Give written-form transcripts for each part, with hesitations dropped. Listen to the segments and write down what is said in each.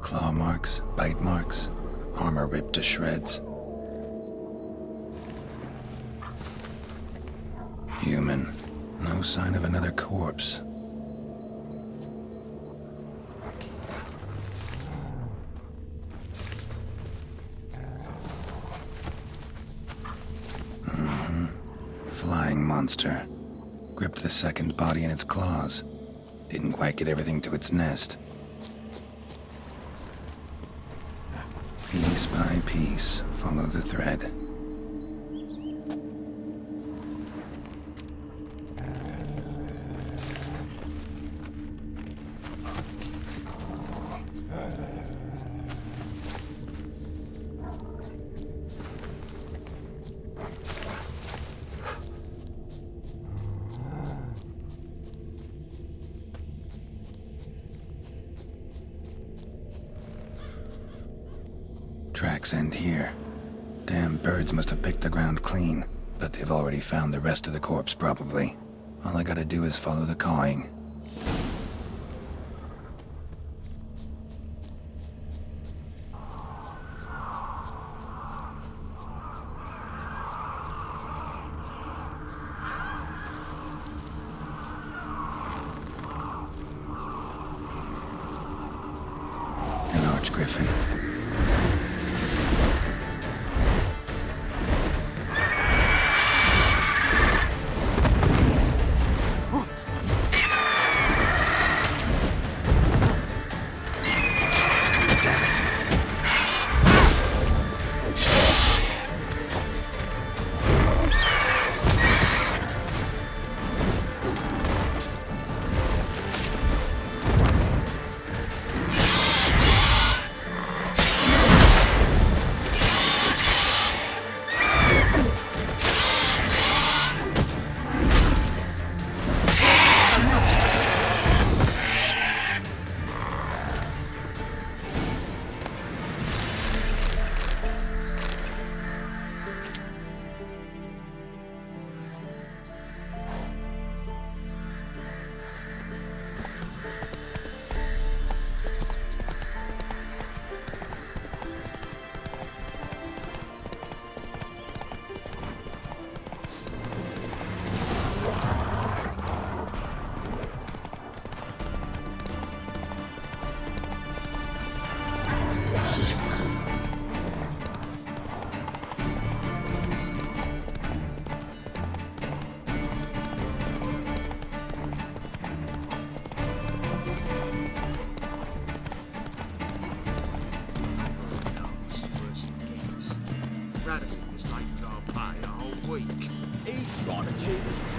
Claw marks, bite marks, armor ripped to shreds. Human. No sign of another corpse. Flying monster. Gripped the second body in its claws. Didn't quite get everything to its nest. Piece by piece, follow the thread. Tracks end here. Damn birds must have picked the ground clean, but they've already found the rest of the corpse, probably. All I gotta do is follow the cawing. An archgriffin.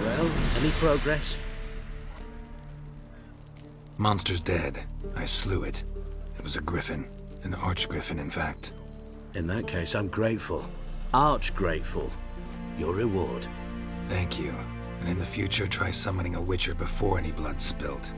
Well, any progress? Monster's dead. I slew it. It was a griffin. An archgriffin, in fact. In that case, I'm grateful. Arch grateful. Your reward. Thank you. And in the future, try summoning a witcher before any blood's spilled.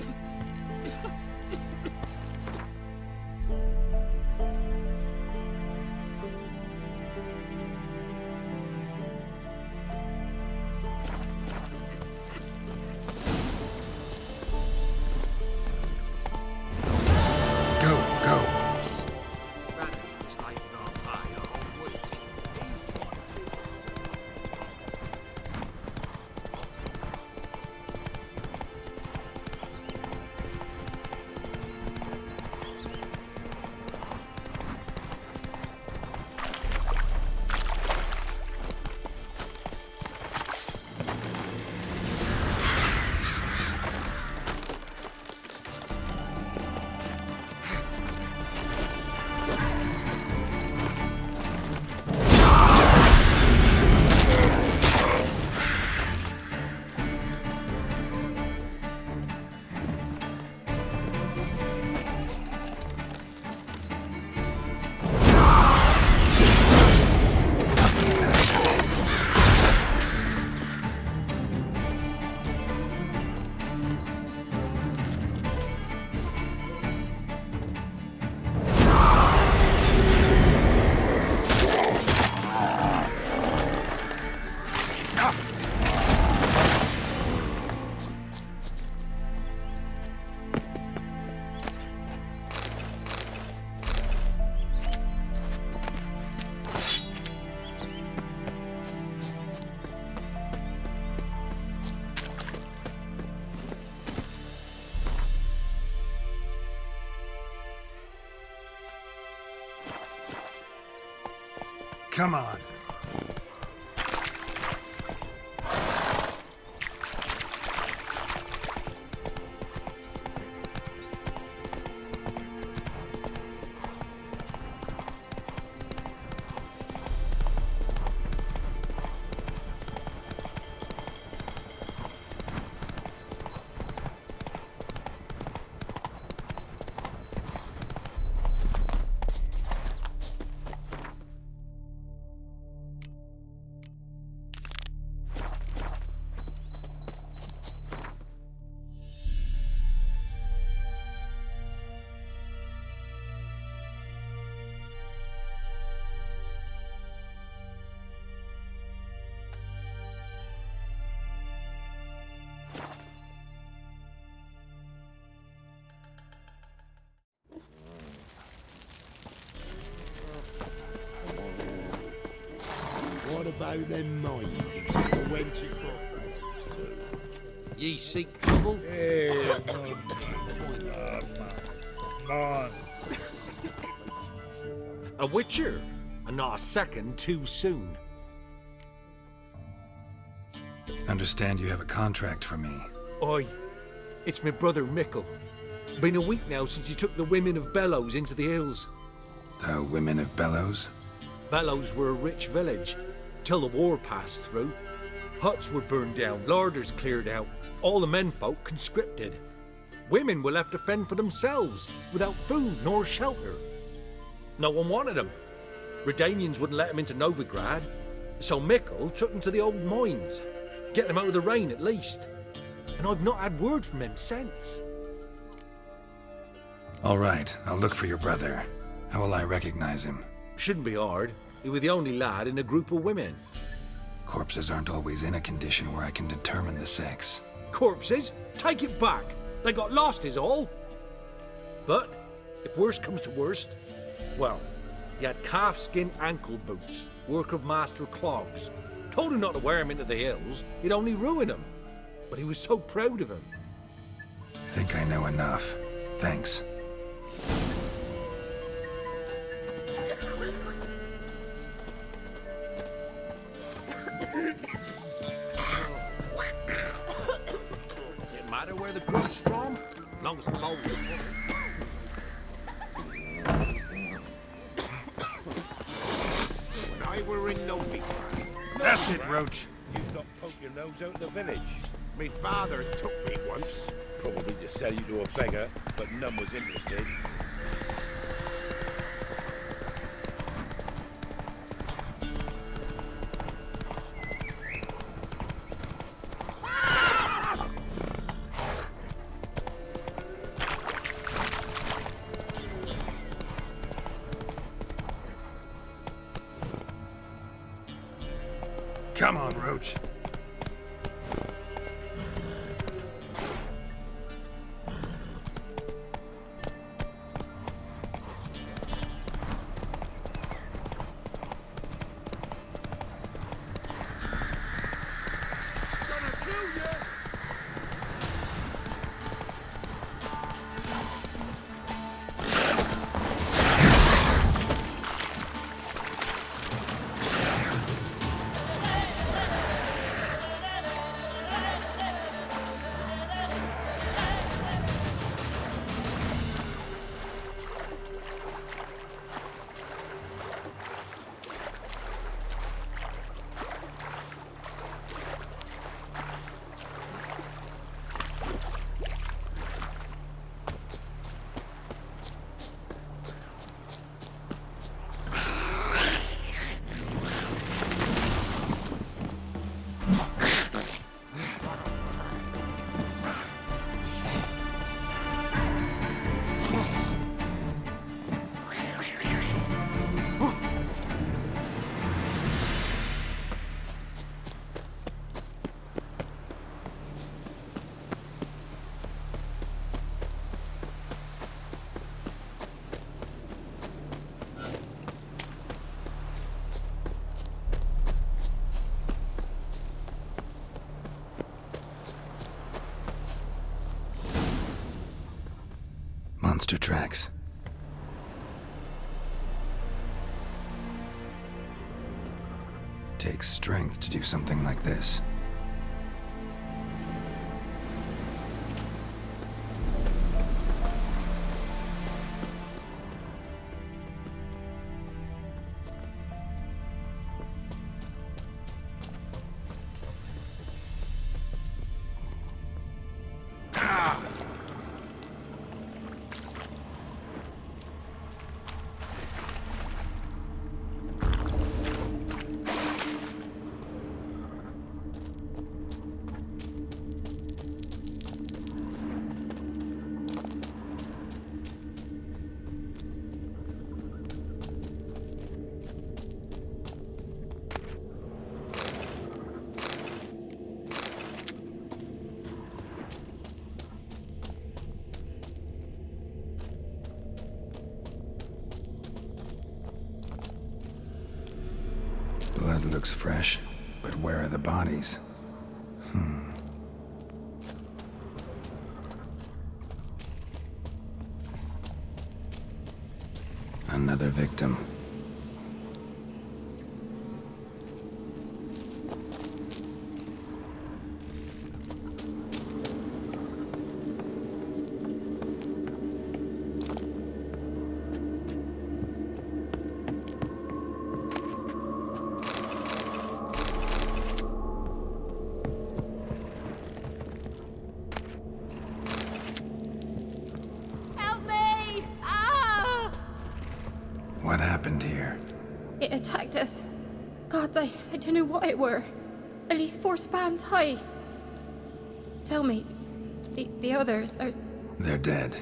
Come on. What about them mines he took the wench across to? Ye seek trouble? Hey, man. A witcher, and not a second too soon. Understand you have a contract for me. Oi, it's my brother Mickle. Been a week now since he took the women of Bellows into the hills. The women of Bellows? Bellows were a rich village, till the war passed through. Huts were burned down, larders cleared out, all the menfolk conscripted. Women were left to fend for themselves, without food nor shelter. No one wanted them. Redanians wouldn't let them into Novigrad, so Mickle took them to the old mines. Get them out of the rain at least. And I've not had word from him since. All right, I'll look for your brother. How will I recognize him? Shouldn't be hard. He was the only lad in a group of women. Corpses aren't always in a condition where I can determine the sex. Corpses? Take it back. They got lost is all. But, if worst comes to worst, well, he had calfskin ankle boots, work of Master Clogs. Told him not to wear him into the hills, he'd only ruin him. But he was so proud of him. Think I know enough. Thanks. Didn't matter where the group's from, as long as the bowl was full. When I were in Novigrad, That's it, Roach. You've not poked your nose out of the village. me father took me once. Probably to sell you to a beggar, but none was interested. Come on, Roach. Son of kill you! Monster tracks. takes strength to do something like this. Blood looks fresh, but where are the bodies? Another victim. Help me! Ah! What happened here? It attacked us. God, I don't know what it were. At least 4 spans high. Tell me, the others are... They're dead.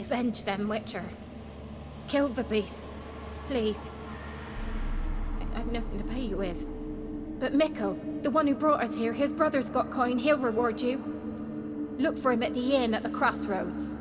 Avenge them, Witcher. Kill the beast. Please. I've nothing to pay you with. But Mikkel, the one who brought us here, his brother's got coin, he'll reward you. Look for him at the inn at the crossroads.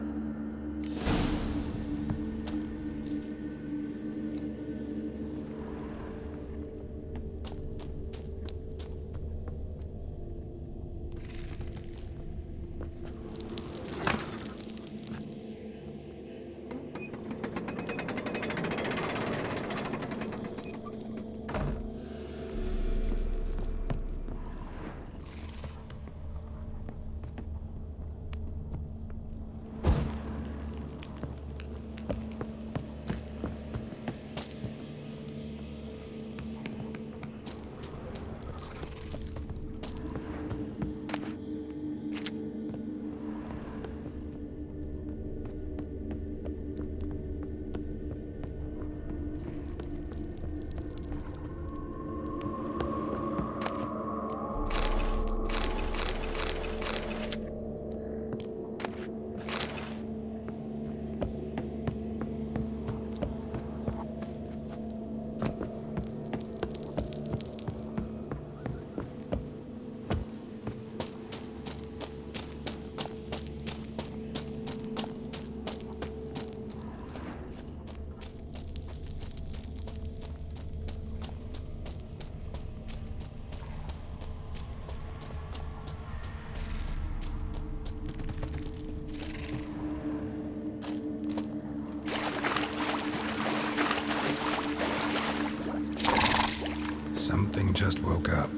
Something just woke up.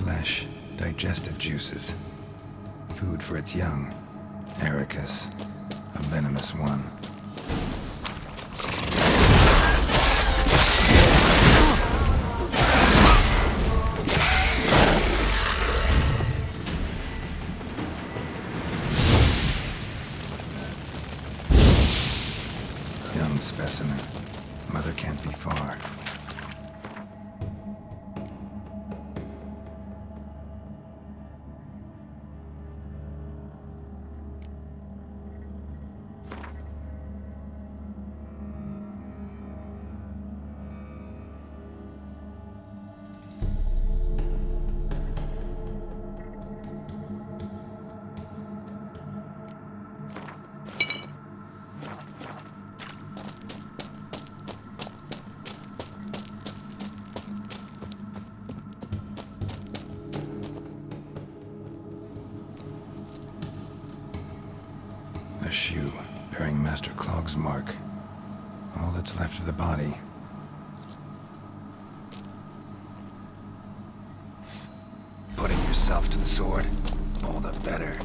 flesh, digestive juices. Food for its young. Ericus, a venomous one. Young specimen. Mother can't be far. A shoe bearing Master Clog's mark. All that's left of the body. Putting yourself to the sword, all the better.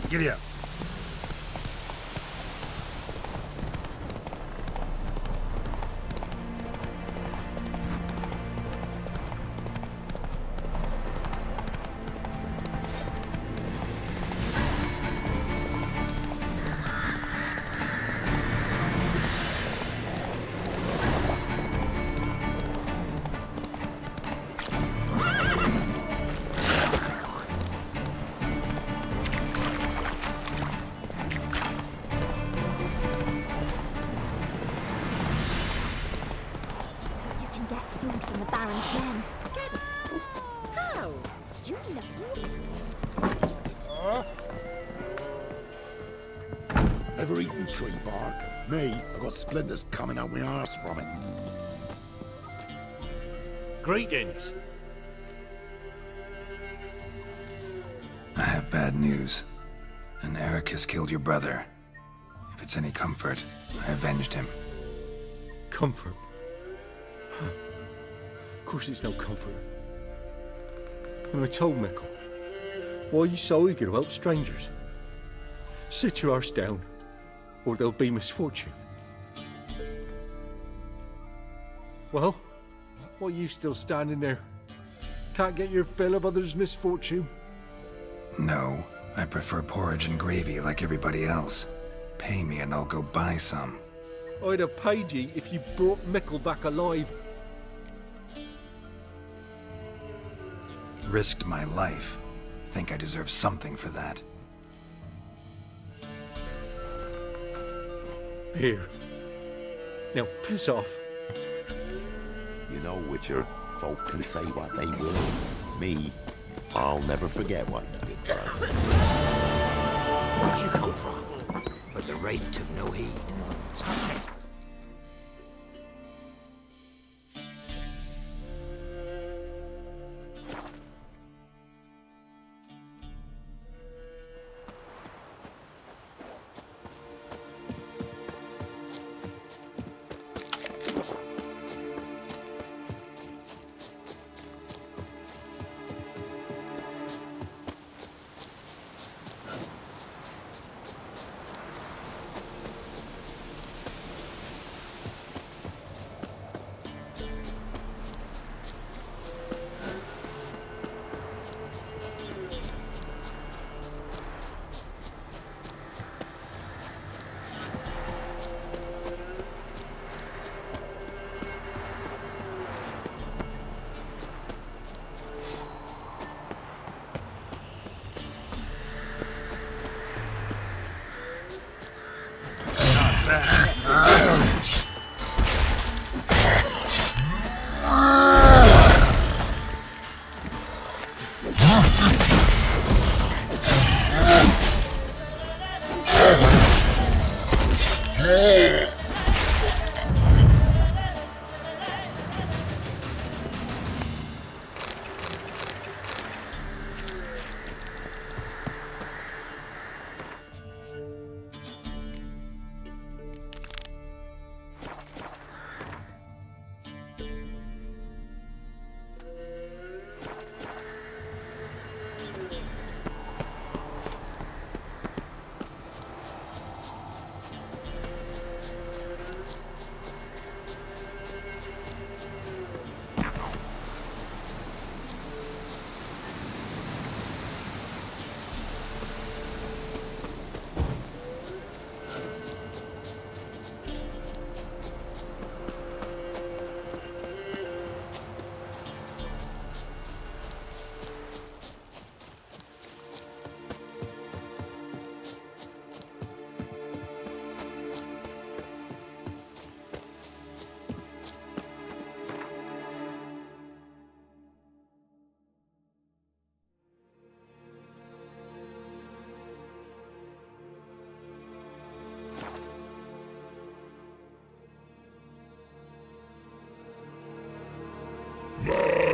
Giddy up. Ever eaten tree bark? Me, I got splinters coming out my arse from it. Greetings. I have bad news. An Eric has killed your brother. If it's any comfort, I avenged him. Comfort? Of course it's no comfort. And I told Mickle, why are you so eager to help strangers? Sit your arse down, or there'll be misfortune. Well, why are you still standing there? Can't get your fill of others' misfortune? No, I prefer porridge and gravy like everybody else. Pay me and I'll go buy some. I'd have paid ye if you brought Mickle back alive. Risked my life. Think I deserve something for that. Here. Now piss off. You know, Witcher, folk can say what they will. Me, I'll never forget what you did to us. Where'd you come from? But the Wraith took no heed.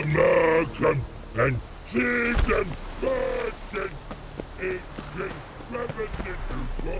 American and chicken burden is extravagant to go.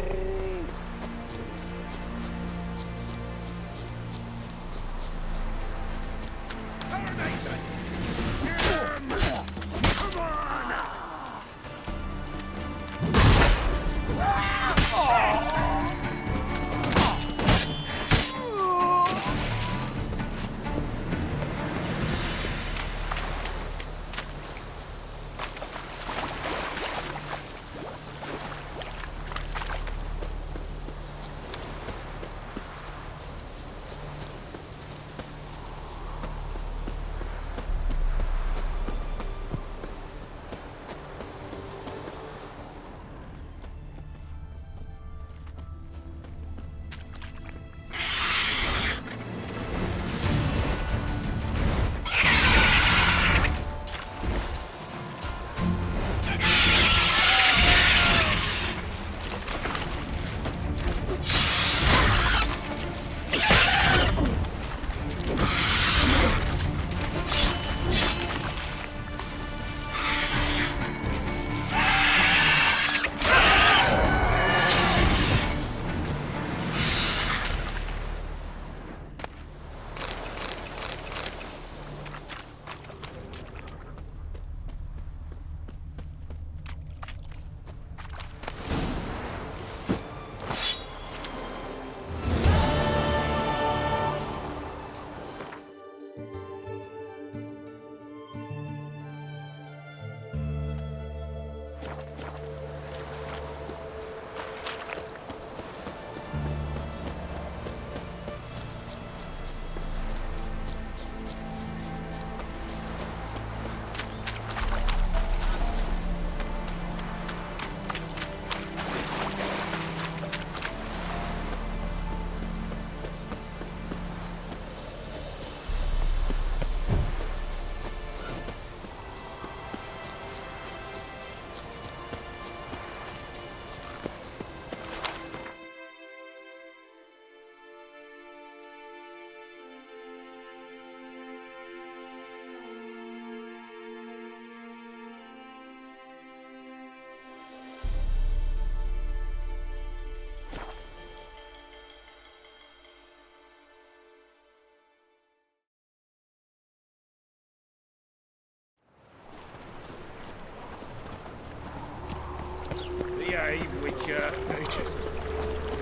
nature. Nature's.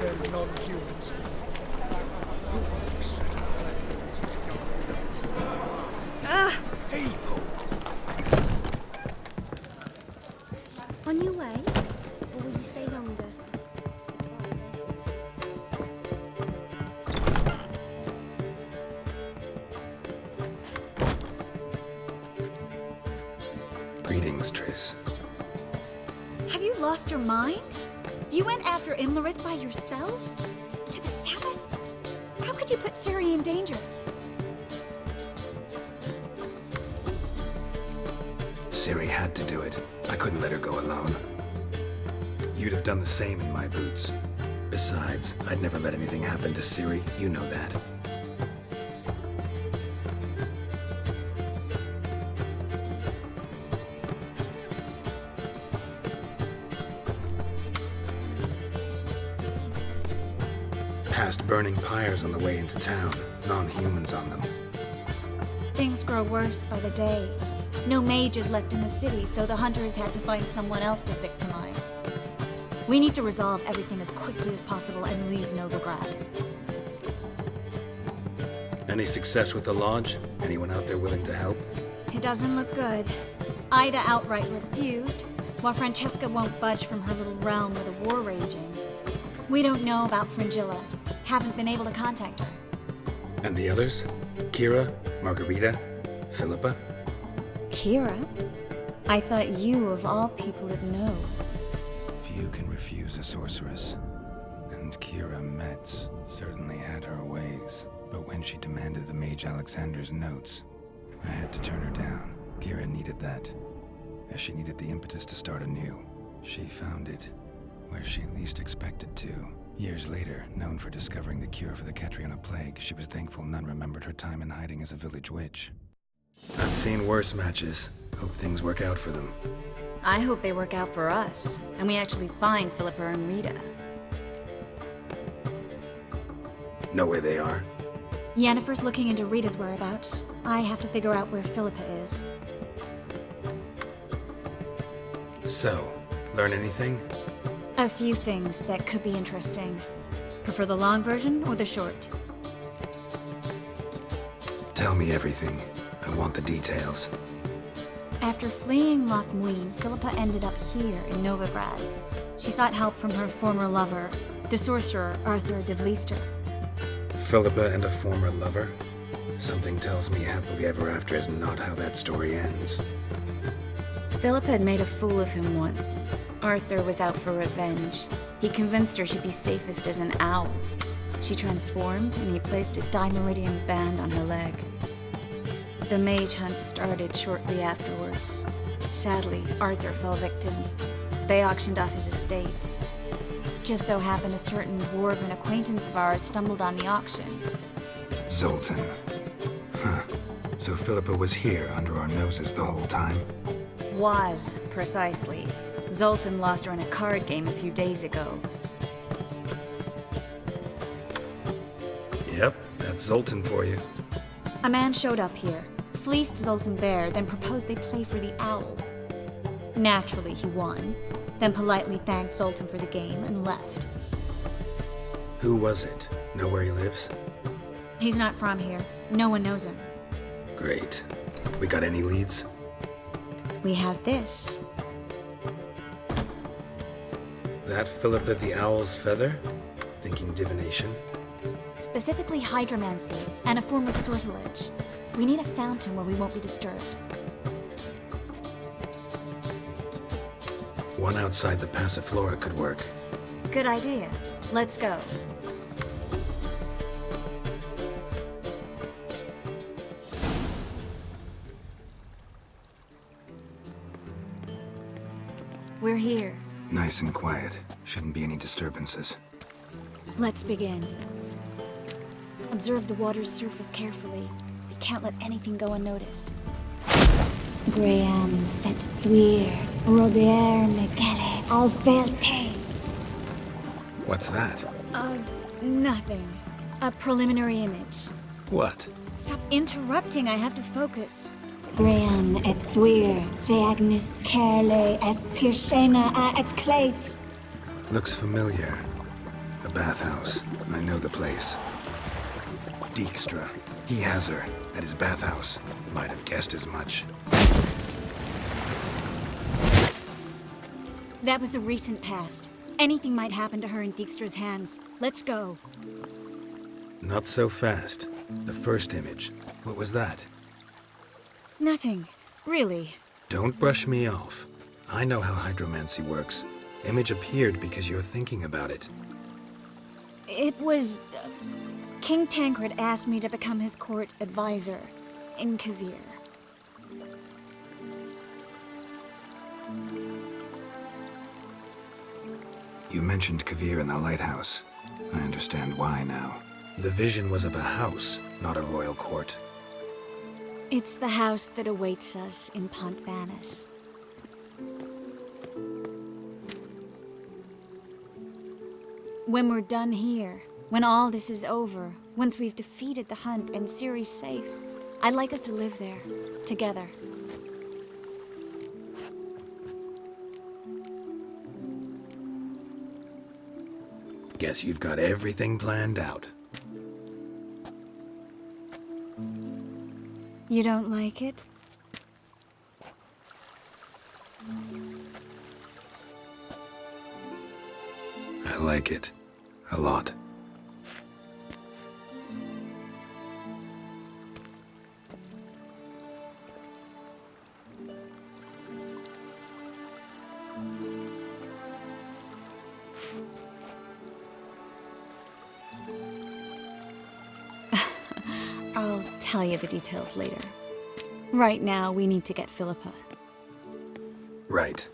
They're non-humans. Who set up plans? People. On your way? Or will you stay longer? Greetings, Triss. Have you lost your mind? You went after Imlerith by yourselves? To the Sabbath? How could you put Ciri in danger? Ciri had to do it. I couldn't let her go alone. You'd have done the same in my boots. Besides, I'd never let anything happen to Ciri. You know that. Past burning pyres on the way into town. Non-humans on them. Things grow worse by the day. No mages left in the city, so the hunters had to find someone else to victimize. We need to resolve everything as quickly as possible and leave Novigrad. Any success with the lodge? Anyone out there willing to help? It doesn't look good. Ida outright refused, while Francesca won't budge from her little realm with a war raging. We don't know about Fringilla. Haven't been able to contact her. And the others? Kira? Margarita? Philippa? Kira? I thought you, of all people, would know. Few can refuse a sorceress. And Kira Metz certainly had her ways. But when she demanded the Mage Alexander's notes, I had to turn her down. Kira needed that, as she needed the impetus to start anew. She found it where she least expected to. Years later, known for discovering the cure for the Catriona plague, she was thankful none remembered her time in hiding as a village witch. I've seen worse matches. Hope things work out for them. I hope they work out for us, and we actually find Philippa and Rita. Know where they are? Yennefer's looking into Rita's whereabouts. I have to figure out where Philippa is. So, learn anything? A few things that could be interesting. Prefer the long version or the short? Tell me everything. I want the details. After fleeing Loch Muin, Philippa ended up here in Novigrad. She sought help from her former lover, the sorcerer Arthur de Vlister. Philippa and a former lover? Something tells me happily ever after is not how that story ends. Philippa had made a fool of him once. Arthur was out for revenge. He convinced her she'd be safest as an owl. She transformed, and he placed a Dimeridian band on her leg. The mage hunt started shortly afterwards. Sadly, Arthur fell victim. They auctioned off his estate. Just so happened a certain dwarven acquaintance of ours stumbled on the auction. Zoltan. Huh. So Philippa was here under our noses the whole time? Was, precisely. Zoltan lost her in a card game a few days ago. Yep, that's Zoltan for you. A man showed up here, fleeced Zoltan bare, then proposed they play for the owl. Naturally, he won, then politely thanked Zoltan for the game and left. Who was it? Know where he lives? He's not from here. No one knows him. Great. We got any leads? We have this. That Philippa the Owl's feather? Thinking divination? Specifically hydromancy and a form of sortilege. We need a fountain where we won't be disturbed. One outside the Passiflora could work. Good idea. Let's go. We're here. Nice and quiet. Shouldn't be any disturbances. Let's begin. Observe the water's surface carefully. We can't let anything go unnoticed. Graham et Thuir, Robert Megale, Alfelte. What's that? Nothing. A preliminary image. What? Stop interrupting, I have to focus. Graham et Thuir, de Agnes Kerle, es Pirshena a et Clates. Looks familiar. A bathhouse. I know the place. Dijkstra. He has her at his bathhouse. Might have guessed as much. That was the recent past. Anything might happen to her in Dijkstra's hands. Let's go. Not so fast. The first image. What was that? Nothing. Really. Don't brush me off. I know how hydromancy works. Image appeared because you're thinking about it. It was... King Tancred asked me to become his court advisor in Kavir. You mentioned Kavir in the lighthouse. I understand why now. The vision was of a house, not a royal court. It's the house that awaits us in Pont Vanis. When we're done here, when all this is over, once we've defeated the hunt and Ciri's safe, I'd like us to live there, together. Guess you've got everything planned out. You don't like it? I like it. A lot. I'll tell you the details later. Right now, we need to get Philippa. Right.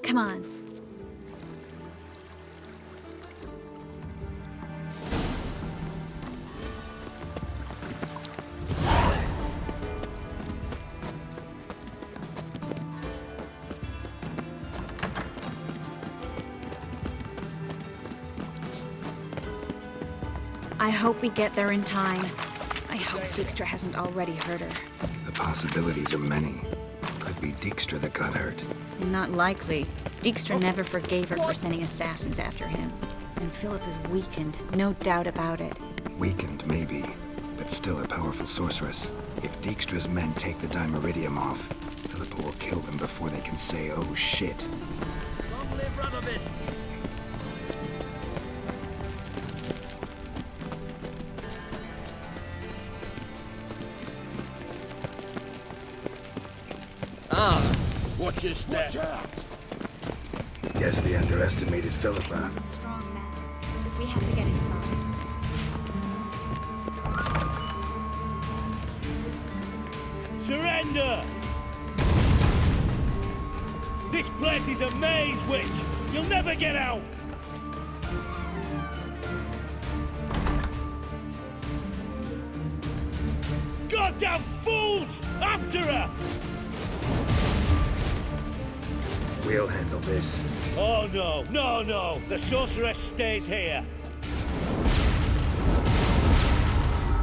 Come on. I hope we get there in time. I hope Dijkstra hasn't already hurt her. The possibilities are many. Could be Dijkstra that got hurt. Not likely. Dijkstra never forgave her for sending assassins after him. And Philip is weakened, no doubt about it. Weakened, maybe, but still a powerful sorceress. If Dijkstra's men take the Dimeridium off, Philippa will kill them before they can say, oh shit. Long live Radovid! Watch your step. Watch out! Guess they underestimated Philippa. Strong man. We have to get inside. Surrender! This place is a maze, witch! You'll never get out! Goddamn fools! After her! We'll handle this. Oh no, no, no! The sorceress stays here!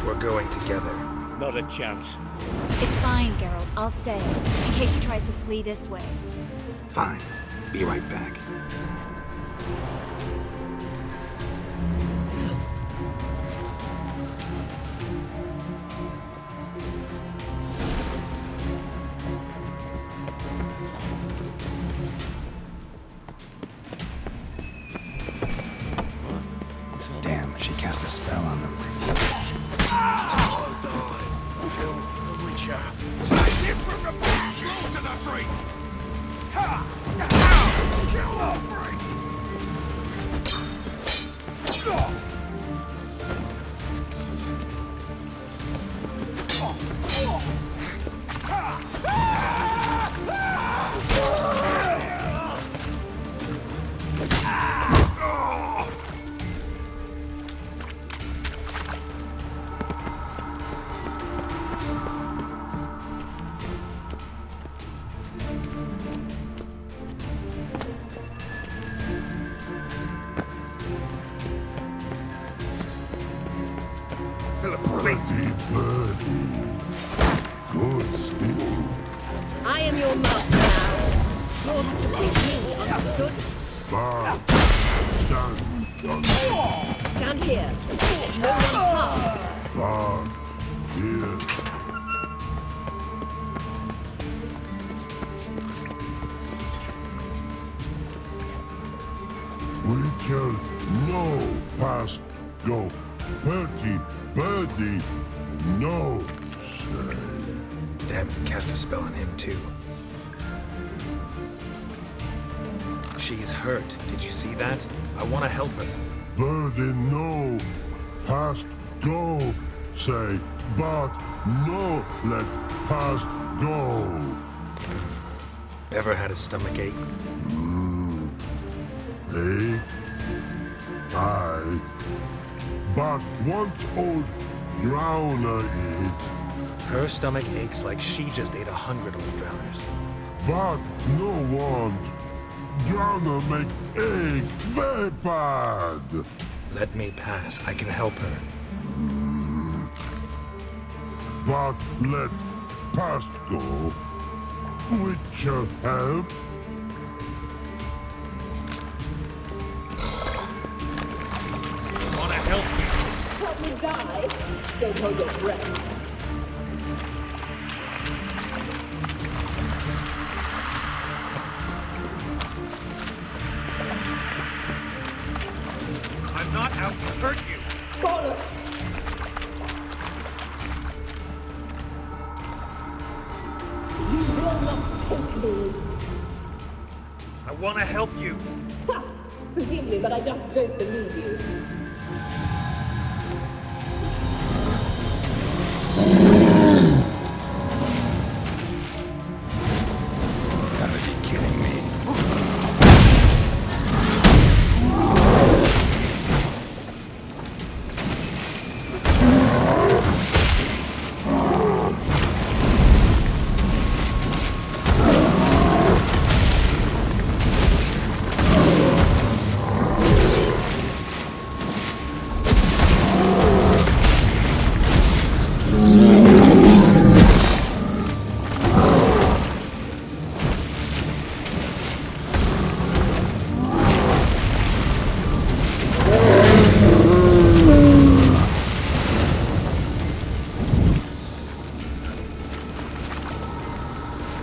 We're going together. Not a chance. It's fine, Geralt. I'll stay, in case she tries to flee this way. Fine. Be right back. Damn, she cast a spell on them. Kill the Witcher. Take him from the back! Slaughter the freak! Ha! Kill the freak! Pretty birdie. Good still. I am your master now. You're to obey me, understood? Bad. Stand here. Let no one pass. Bad. Here. Witcher, no. Past go. Bertie, birdie, no. Say. Damn it, cast a spell on him too. She's hurt. Did you see that? I want to help her. Birdie, no. Past go. Say, but no. Let past go. Ever had a stomach ache? Eh? Aye. But once old drowner eat. Her stomach aches like she just ate 100 old drowners. But no want. Drowner make egg very bad. Let me pass. I can help her. But let past go. Witcher help. Wanna help you? Help me die. Don't hold your breath. I'm not out to hurt you. Bollocks! You will not take me. I wanna help you. Ha! Forgive me, but I just don't believe you. Gotta be kidding me.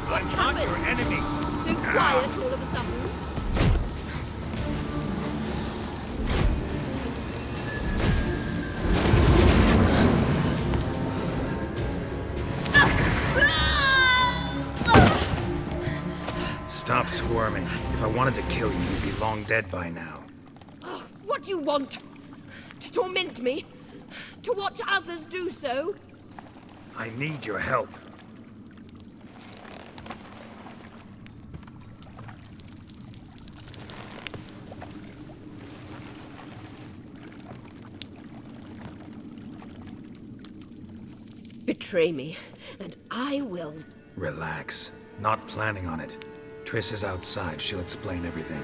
What's happened? Your enemy. So quiet all of a sudden. Stop squirming. If I wanted to kill you, you'd be long dead by now. What do you want? To torment me? To watch others do so? I need your help. Betray me, and I will. Relax. Not planning on it. Triss is outside. She'll explain everything.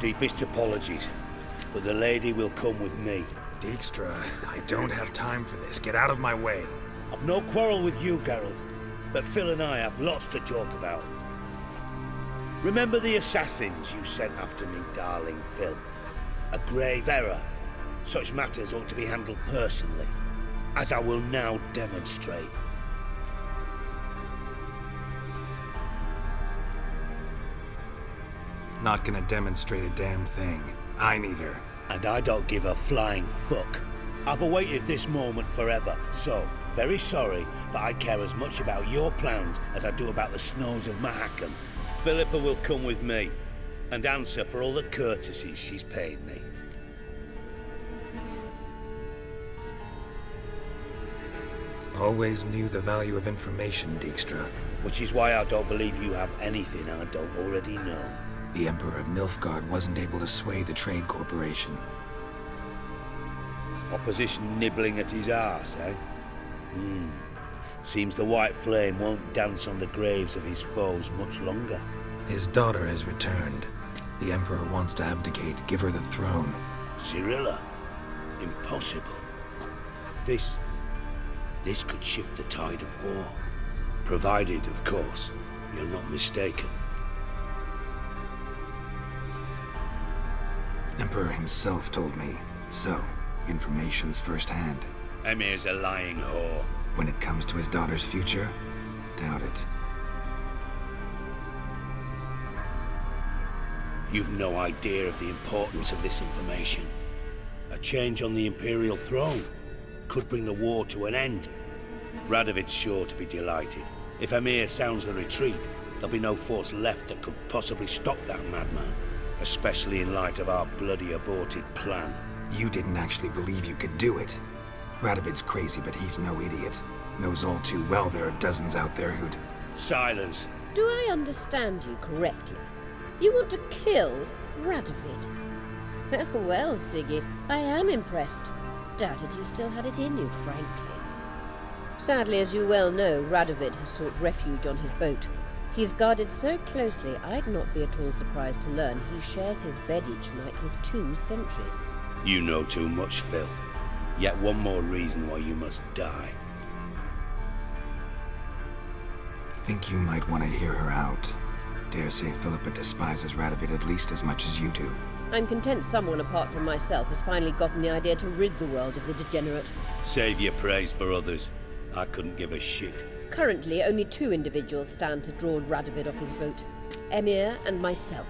Deepest apologies, but the lady will come with me. Dijkstra, I don't have time for this. Get out of my way. I've no quarrel with you, Geralt, but Phil and I have lots to talk about. Remember the assassins you sent after me, darling Phil? A grave error. Such matters ought to be handled personally, as I will now demonstrate. Not gonna demonstrate a damn thing. I need her. And I don't give a flying fuck. I've awaited this moment forever, so, very sorry, but I care as much about your plans as I do about the snows of Mahakam. Philippa will come with me, and answer for all the courtesies she's paid me. Always knew the value of information, Dijkstra. Which is why I don't believe you have anything I don't already know. The Emperor of Nilfgaard wasn't able to sway the Trade Corporation. Opposition nibbling at his arse, eh? Seems the White Flame won't dance on the graves of his foes much longer. His daughter has returned. The Emperor wants to abdicate, give her the throne. Cirilla? Impossible. This could shift the tide of war. Provided, of course, you're not mistaken. Emperor himself told me. So, information's firsthand. Emir's a lying whore. When it comes to his daughter's future, doubt it. You've no idea of the importance of this information. A change on the Imperial throne could bring the war to an end. Radovid's sure to be delighted. If Emir sounds the retreat, there'll be no force left that could possibly stop that madman. Especially in light of our bloody aborted plan. You didn't actually believe you could do it. Radovid's crazy, but he's no idiot. Knows all too well there are dozens out there who'd... Silence. Do I understand you correctly? You want to kill Radovid? Well, Siggy, I am impressed. Doubted you still had it in you, frankly. Sadly, as you well know, Radovid has sought refuge on his boat. He's guarded so closely, I'd not be at all surprised to learn he shares his bed each night with 2 sentries. You know too much, Phil. Yet one more reason why you must die. Think you might want to hear her out. Dare say Philippa despises Radovid at least as much as you do. I'm content someone apart from myself has finally gotten the idea to rid the world of the degenerate. Save your praise for others. I couldn't give a shit. Currently, only 2 individuals stand to draw Radovid off his boat. Emir and myself.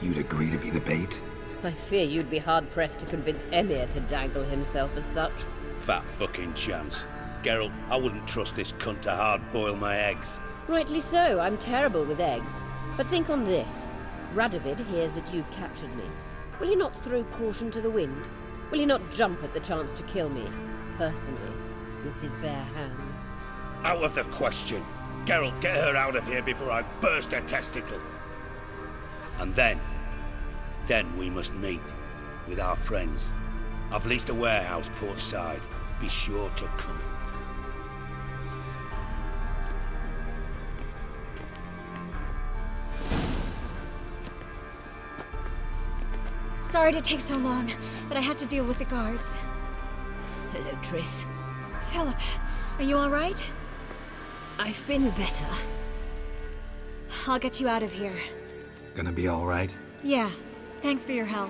You'd agree to be the bait? I fear you'd be hard-pressed to convince Emir to dangle himself as such. Fat fucking chance. Geralt, I wouldn't trust this cunt to hard-boil my eggs. Rightly so, I'm terrible with eggs. But think on this. Radovid hears that you've captured me. Will he not throw caution to the wind? Will he not jump at the chance to kill me, personally, with his bare hands? Out of the question. Geralt, get her out of here before I burst her testicle. And then we must meet with our friends. I've leased a warehouse portside. Be sure to come. Sorry to take so long, but I had to deal with the guards. Hello, Triss. Philip, are you all right? I've been better. I'll get you out of here. Gonna be all right? Yeah, thanks for your help.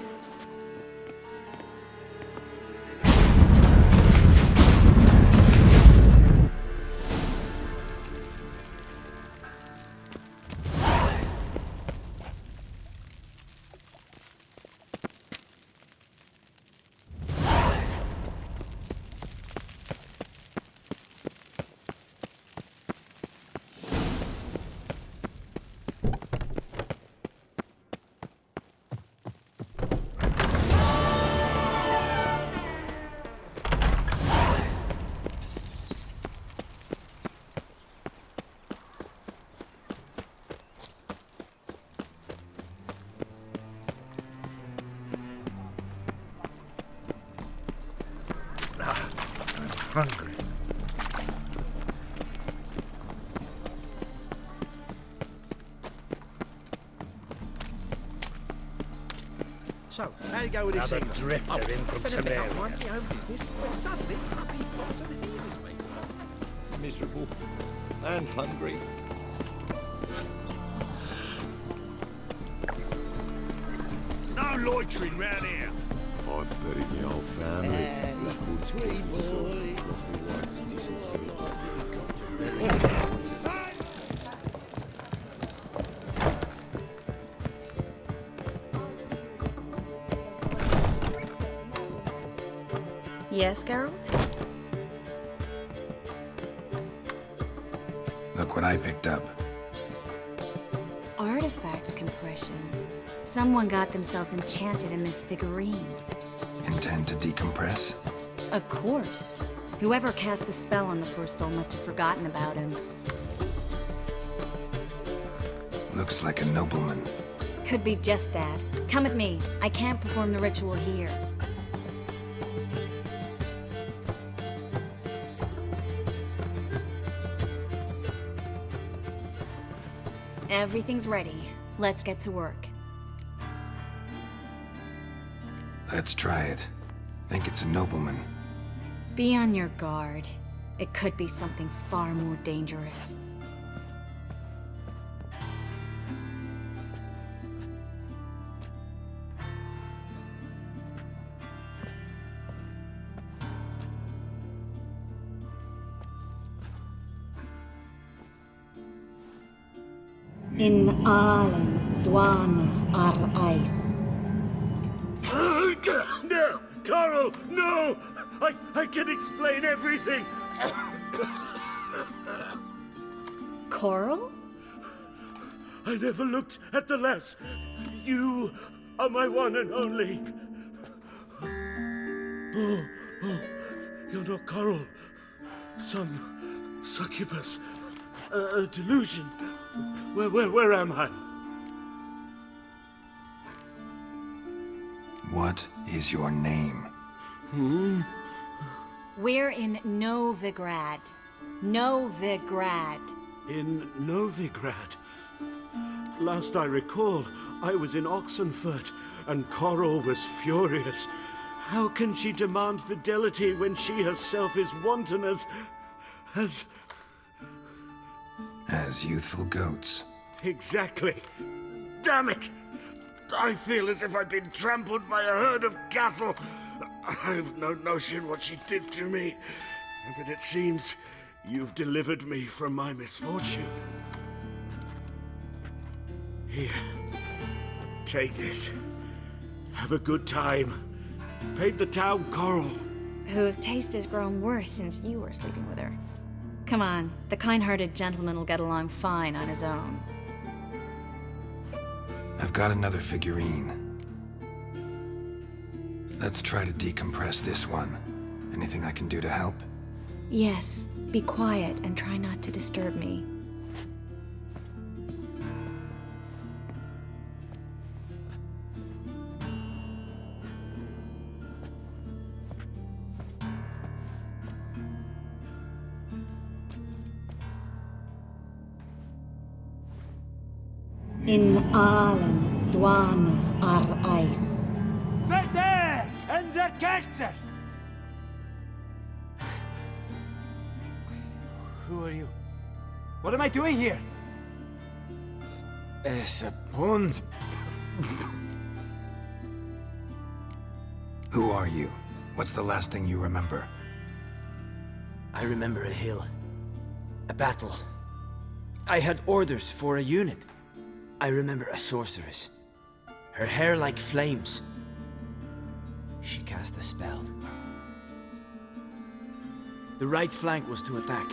Hungry. So, how you go with this Another thing? drifter in from Been a bit Temeria. of mind your own business, when suddenly happy pops on heels me. Miserable and hungry. No loitering round here. I've buried my old family. Yes, Geralt? Look what I picked up. Artifact compression. Someone got themselves enchanted in this figurine. Intend to decompress? Of course. Whoever cast the spell on the poor soul must have forgotten about him. Looks like a nobleman. Could be just that. Come with me. I can't perform the ritual here. Everything's ready. Let's get to work. Let's try it. Think it's a nobleman. Be on your guard. It could be something far more dangerous. In Allen, Dwana, ar Ice. No! Carl, no! I can explain everything! Coral? I never looked at the lass. You are my one and only. Oh, you're not Coral. Some succubus. A delusion. Where am I? What is your name? We're in Novigrad. Novigrad. In Novigrad. Last I recall, I was in Oxenfurt, and Coral was furious. How can she demand fidelity when she herself is wanton as youthful goats. Exactly. Damn it! I feel as if I've been trampled by a herd of cattle. I've no notion what she did to me, but it seems you've delivered me from my misfortune. Here, take this. Have a good time. Paint the town Coral. Whose taste has grown worse since you were sleeping with her. Come on, the kind-hearted gentleman will get along fine on his own. I've got another figurine. Let's try to decompress this one. Anything I can do to help? Yes, be quiet and try not to disturb me. In Allen, Dwana, ar Ice. There! In the character! Who are you? What am I doing here? Es a pond. Who are you? What's the last thing you remember? I remember a hill. A battle. I had orders for a unit. I remember a sorceress. Her hair like flames. She cast a spell. The right flank was to attack.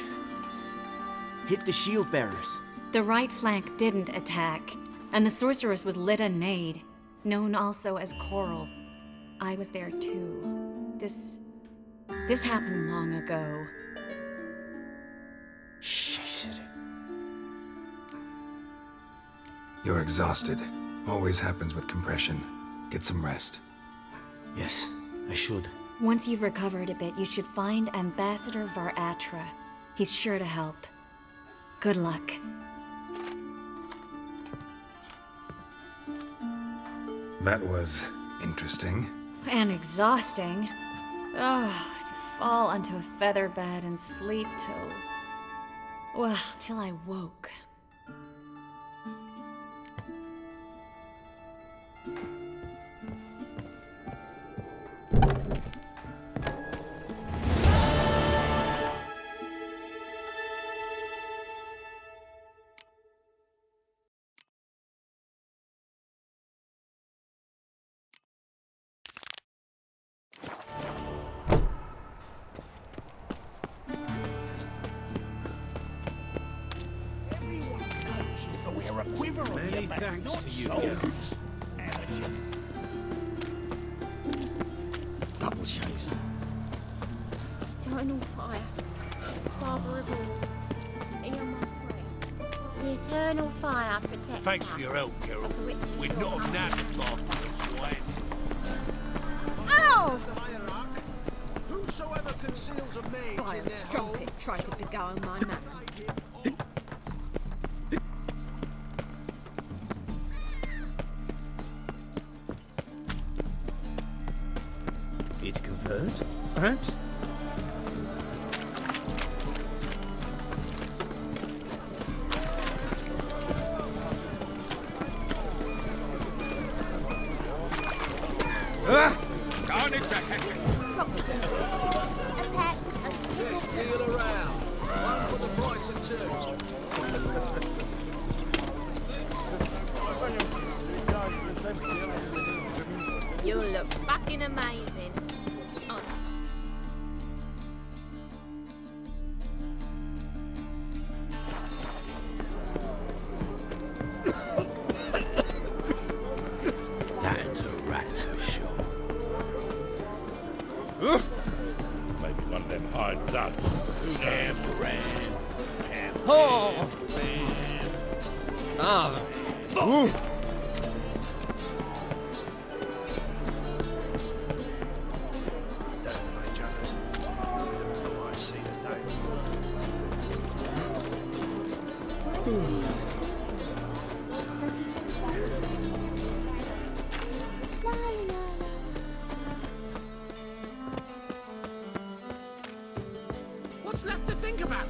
Hit the shield bearers. The right flank didn't attack, and the sorceress was Lyda Nade, known also as Coral. I was there too. This happened long ago. You're exhausted. Always happens with compression. Get some rest. Yes, I should. Once you've recovered a bit, you should find Ambassador Var-Atra. He's sure to help. Good luck. That was interesting. And exhausting. Oh, to fall onto a feather bed and sleep till I woke. We're a quiver on Many your back, thanks not to you, souls. Double chase. Eternal fire. Father of all. Hear my prayer. The eternal fire protects Thanks us. for your help, Carol. Of the witches We'd your not have hand. nabbed last wise. Ow! Whosoever conceals a mage Vile strumpet tried to beguile my man. It's confirmed. You look fucking amazing. Honestly. That's a rat for sure. Maybe one of them hard zots. Damn rat. Oh! Ah! Ooh. What's left to think about?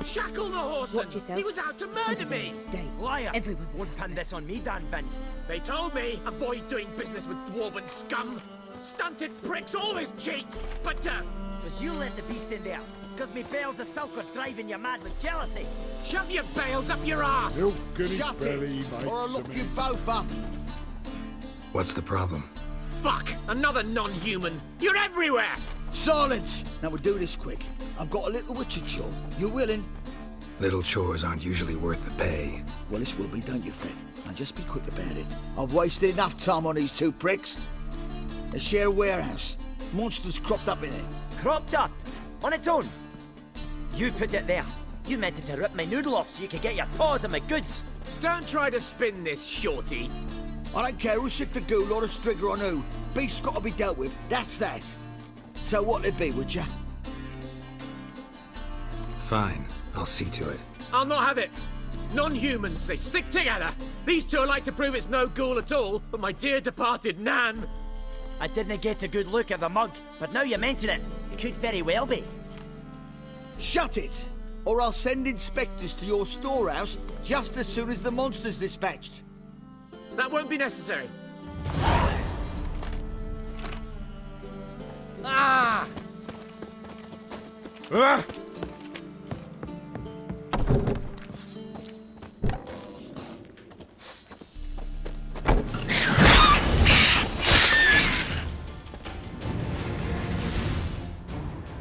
Shackle the horse. Watch yourself. He was out to murder me. Liar! Everyone's a Won't pin this on me, Dan Vin. They told me avoid doing business with dwarven scum. Stunted pricks always cheat. But Does you let the beast in there? Because me bales of silk are driving you mad with jealousy. shove your bales up your ass. Shut it, or I'll lock you both up. What's the problem? Fuck! Another non-human. You're everywhere. Silence! Now we'll do this quick. I've got a little witcher chore. You willing? Little chores aren't usually worth the pay. Well, this will be, don't you, Fred? Now just be quick about it. I've wasted enough time on these two pricks. They share a warehouse. Monsters cropped up in it. Cropped up? On its own? You put it there. You meant it to rip my noodle off so you could get your paws on my goods. Don't try to spin this, shorty. I don't care who sick the ghoul or the strigger on who. Beast's got to be dealt with. That's that. So what'll it be, would ya? Fine, I'll see to it. I'll not have it. Non-humans, they stick together. These two are like to prove it's no ghoul at all, but my dear departed Nan. I didn't get a good look at the mug, but now you mention it, it could very well be. Shut it! Or I'll send inspectors to your storehouse just as soon as the monster's dispatched. That won't be necessary. Ah! Ah!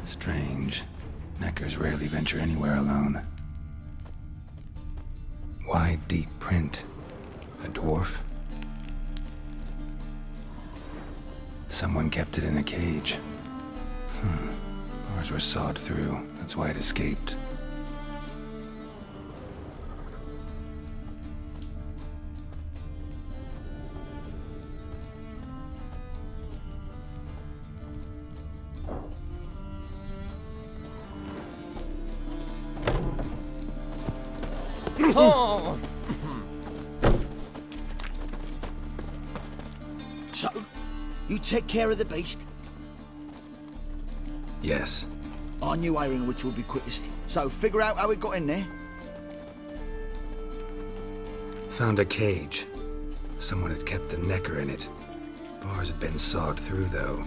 Strange. Neckers rarely venture anywhere alone. Wide, deep print. A dwarf? Someone kept it in a cage. Bars were sawed through. That's why it escaped. Oh! So, you take care of the beast? Yes. I knew airing which would be quickest. So, figure out how it got in there. Found a cage. Someone had kept a necker in it. Bars had been sawed through, though.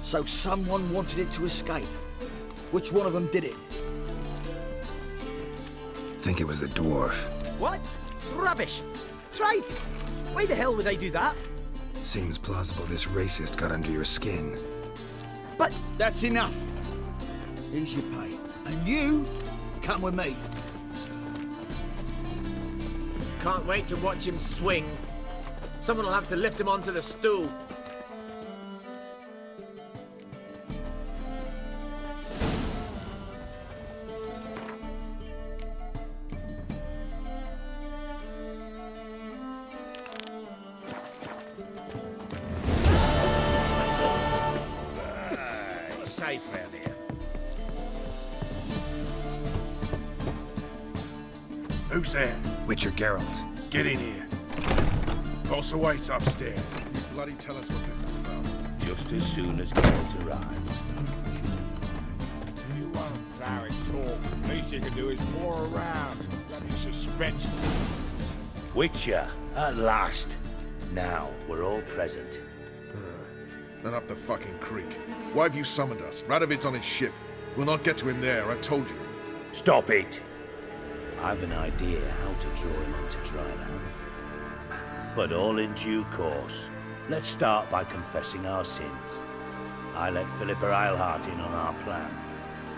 So someone wanted it to escape. Which one of them did it? Think it was the dwarf. What? Rubbish! Tripe! Why the hell would I do that? Seems plausible this racist got under your skin. But... That's enough. Here's your pay. And you, come with me. Can't wait to watch him swing. Someone will have to lift him onto the stool. Safe round here. Who's there? Witcher Geralt. Get in here. Boss awaits upstairs. You bloody tell us what this is about. Just as soon as Geralt arrives. You want to power talk. Least you can do is pour around. Bloody suspense. Witcher, at last. Now we're all present. Then up the fucking creek. Why have you summoned us? Radovid's on his ship. We'll not get to him there, I told you. Stop it! I've an idea how to draw him onto dry land. But all in due course. Let's start by confessing our sins. I let Philippa Eilhart in on our plan.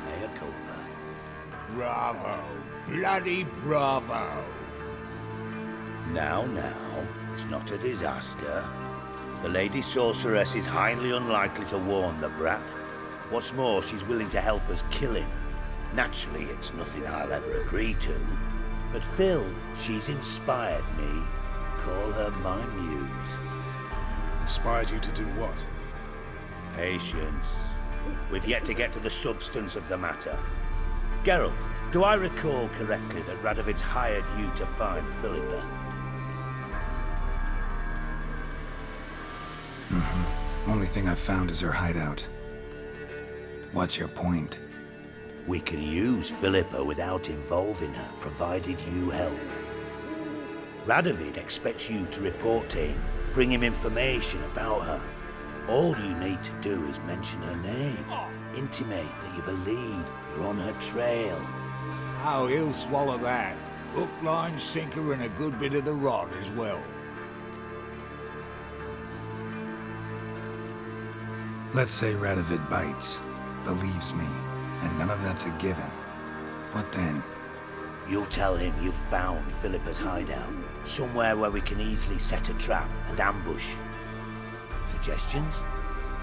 Mea culpa. Bravo. Bloody bravo. Now, it's not a disaster. The Lady Sorceress is highly unlikely to warn the brat. What's more, she's willing to help us kill him. Naturally, it's nothing I'll ever agree to. But Phil, she's inspired me. Call her my muse. Inspired you to do what? Patience. We've yet to get to the substance of the matter. Geralt, do I recall correctly that Radovid's hired you to find Philippa? Only thing I've found is her hideout. What's your point? We can use Philippa without involving her, provided you help. Radovid expects you to report to him, bring him information about her. All you need to do is mention her name, intimate that you've a lead, you're on her trail. Oh, he'll swallow that. Hook, line, sinker, and a good bit of the rod as well. Let's say Radovid bites, believes me, and none of that's a given. What then? You'll tell him you've found Philippa's hideout, somewhere where we can easily set a trap and ambush. Suggestions?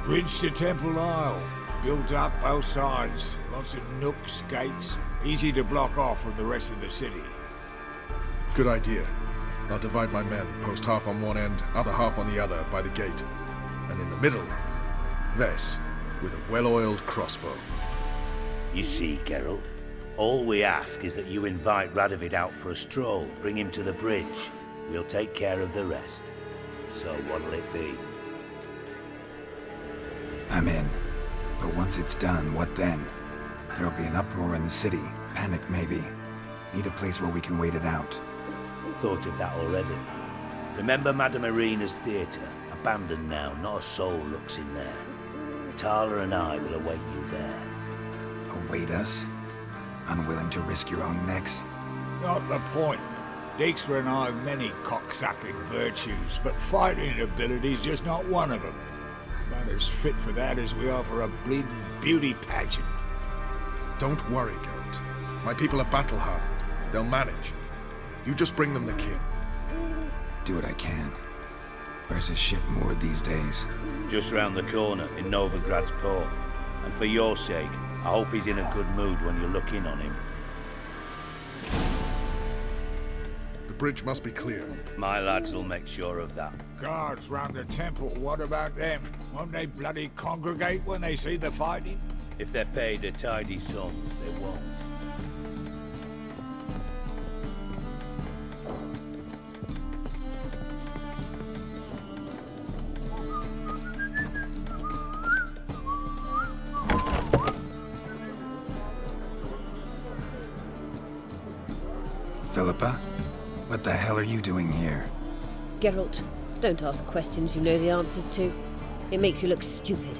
Bridge to Temple Isle. Built up both sides. Lots of nooks, gates. Easy to block off from the rest of the city. Good idea. I'll divide my men, post half on one end, other half on the other, by the gate. And in the middle, Ves, with a well-oiled crossbow. You see, Geralt, all we ask is that you invite Radovid out for a stroll, bring him to the bridge. We'll take care of the rest. So what'll it be? I'm in. But once it's done, what then? There'll be an uproar in the city. Panic, maybe. Need a place where we can wait it out. Thought of that already. Remember Madame Irina's theatre? Abandoned now, not a soul looks in there. Tala and I will await you there. Await us? Unwilling to risk your own necks? Not the point. Dijkstra and I have many cocksucking virtues, but fighting ability's just not one of them. Not as fit for that as we are for a bleeding beauty pageant. Don't worry, Geralt. My people are battle-hardened. They'll manage. You just bring them the kid. Do what I can. Where's his ship moored these days? Just round the corner, in Novigrad's port. And for your sake, I hope he's in a good mood when you look in on him. The bridge must be clear. My lads will make sure of that. Guards round the temple, what about them? Won't they bloody congregate when they see the fighting? If they're paid a tidy sum, they won't. Philippa? What the hell are you doing here? Geralt, don't ask questions you know the answers to. It makes you look stupid.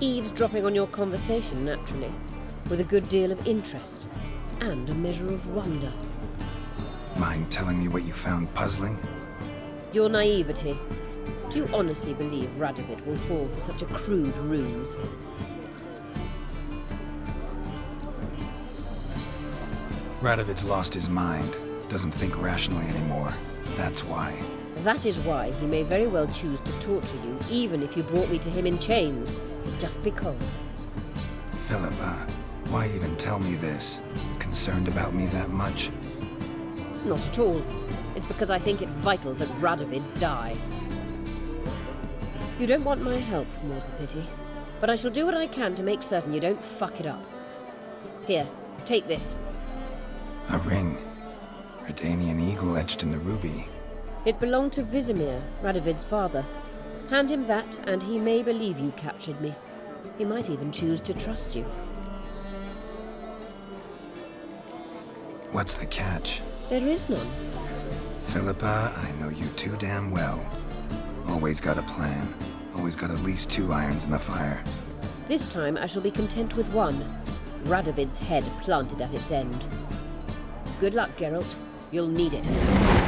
Eavesdropping on your conversation, naturally, with a good deal of interest and a measure of wonder. Mind telling me what you found puzzling? Your naivety. Do you honestly believe Radovid will fall for such a crude ruse? Radovid's lost his mind. Doesn't think rationally anymore. That's why. That is why he may very well choose to torture you, even if you brought me to him in chains. Just because. Philippa, why even tell me this? Concerned about me that much? Not at all. It's because I think it vital that Radovid die. You don't want my help, more's the pity. But I shall do what I can to make certain you don't fuck it up. Here, take this. A ring. Redanian eagle etched in the ruby. It belonged to Vizimir, Radovid's father. Hand him that, and he may believe you captured me. He might even choose to trust you. What's the catch? There is none. Philippa, I know you too damn well. Always got a plan. Always got at least 2 irons in the fire. This time I shall be content with one. Radovid's head planted at its end. Good luck, Geralt. You'll need it.